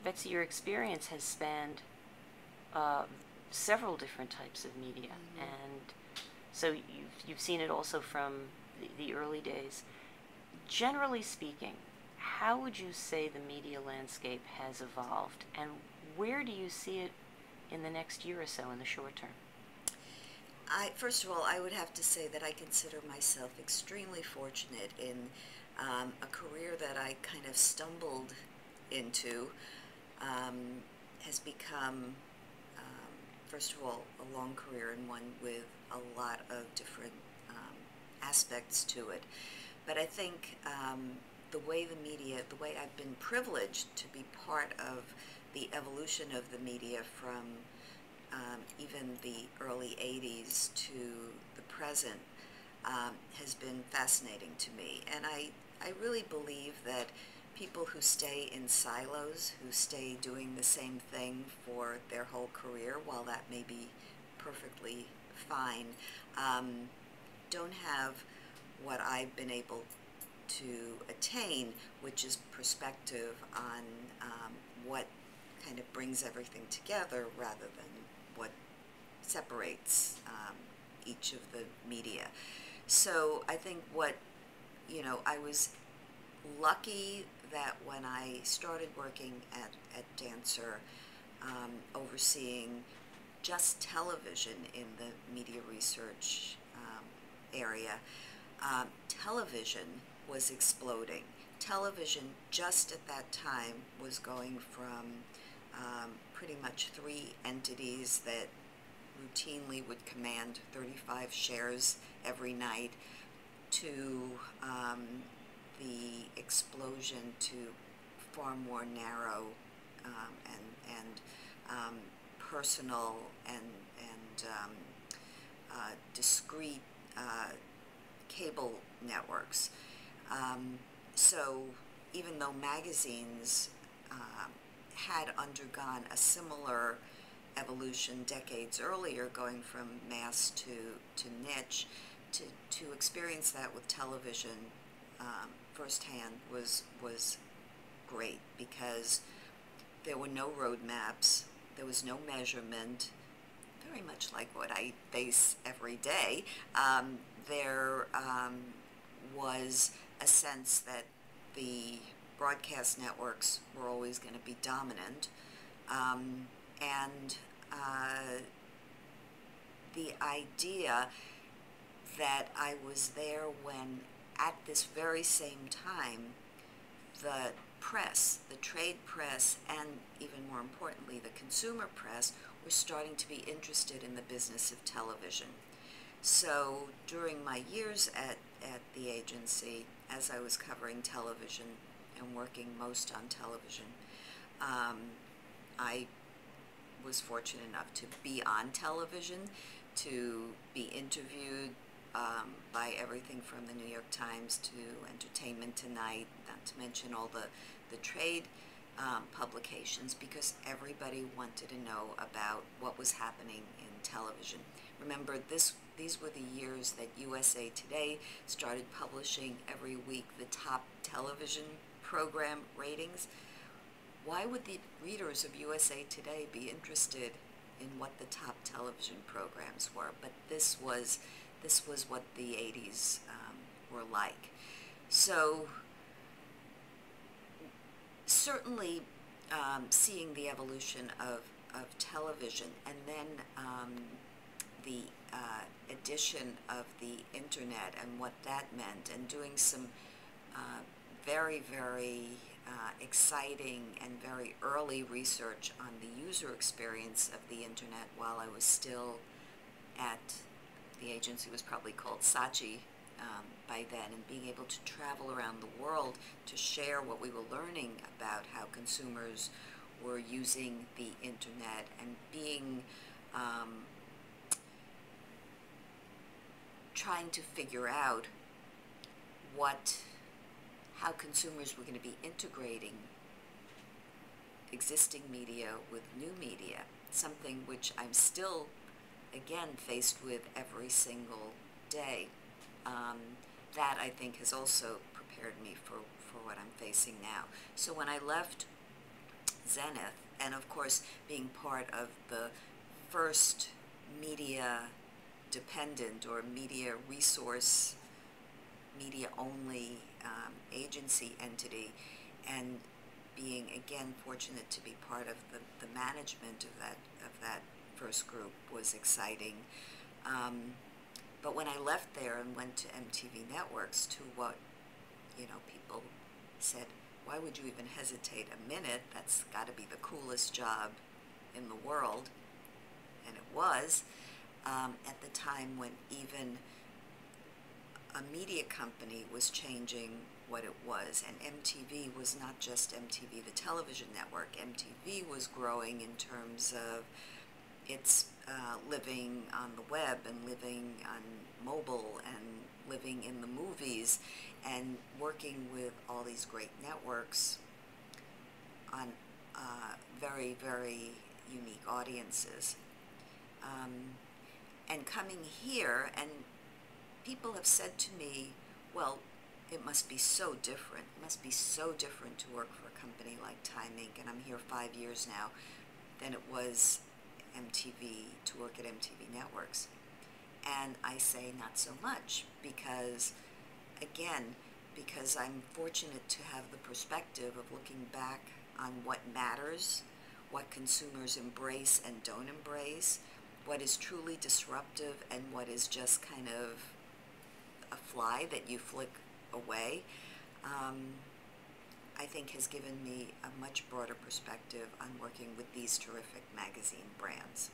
Betsy, your experience has spanned uh, several different types of media, Mm-hmm. and so you've seen it also from the early days. Generally speaking, how would you say the media landscape has evolved, and where do you see it in the next year or so in the short term? First of all, I would have to say that I consider myself extremely fortunate in a career that I kind of stumbled into um, has become, first of all, a long career and one with a lot of different aspects to it. But I think the way I've been privileged to be part of the evolution of the media from even the early 80s to the present has been fascinating to me. And I really believe that people who stay in silos, who stay doing the same thing for their whole career, while that may be perfectly fine, um, don't have what I've been able to attain, which is perspective on what kind of brings everything together rather than what separates each of the media. So I think I was lucky that when I started working at Dancer, overseeing just television in the media research area, television was exploding. Television just at that time was going from pretty much three entities that routinely would command 35 shares every night to the explosion to far more narrow and personal and discrete cable networks. So even though magazines had undergone a similar evolution decades earlier, going from mass to niche, to experience that with television firsthand was great, because there were no roadmaps, there was no measurement, very much like what I face every day. There was a sense that the broadcast networks were always going to be dominant, and the idea that I was there when, at this very same time, the press, the trade press, and even more importantly, the consumer press, were starting to be interested in the business of television. So during my years at the agency, as I was covering television and working most on television, I was fortunate enough to be on television, to be interviewed by everything from the New York Times to Entertainment Tonight, not to mention all the trade publications, because everybody wanted to know about what was happening in television. Remember, these were the years that USA Today started publishing every week the top television program ratings. Why would the readers of USA Today be interested in what the top television programs were? But this was what the 80s were like. So certainly seeing the evolution of television, and then the addition of the internet and what that meant, and doing some very, very exciting and very early research on the user experience of the internet while I was still at the agency. Was probably called Saatchi by then, and being able to travel around the world to share what we were learning about how consumers were using the internet, and being trying to figure out how consumers were going to be integrating existing media with new media, something which I'm still, again, faced with every single day. That, I think, has also prepared me for what I'm facing now. So when I left zenith. And of course, being part of the first media dependent or media resource, media only agency entity, and being again fortunate to be part of the management of that first group was exciting. But when I left there and went to MTV Networks, to what, people said, why would you even hesitate a minute? That's got to be the coolest job in the world. And it was, at the time when even a media company was changing what it was. And MTV was not just MTV, the television network. MTV was growing in terms of its living on the web and living on mobile and living in the movies and working with all these great networks on very, very unique audiences. And coming here, and people have said to me, well, it must be so different. It must be so different to work for a company like Time Inc., and I'm here 5 years now, than it was MTV, to work at MTV Networks. And I say not so much, because, again, because I'm fortunate to have the perspective of looking back on what matters, what consumers embrace and don't embrace, what is truly disruptive and what is just kind of a fly that you flick away, I think has given me a much broader perspective on working with these terrific magazine brands.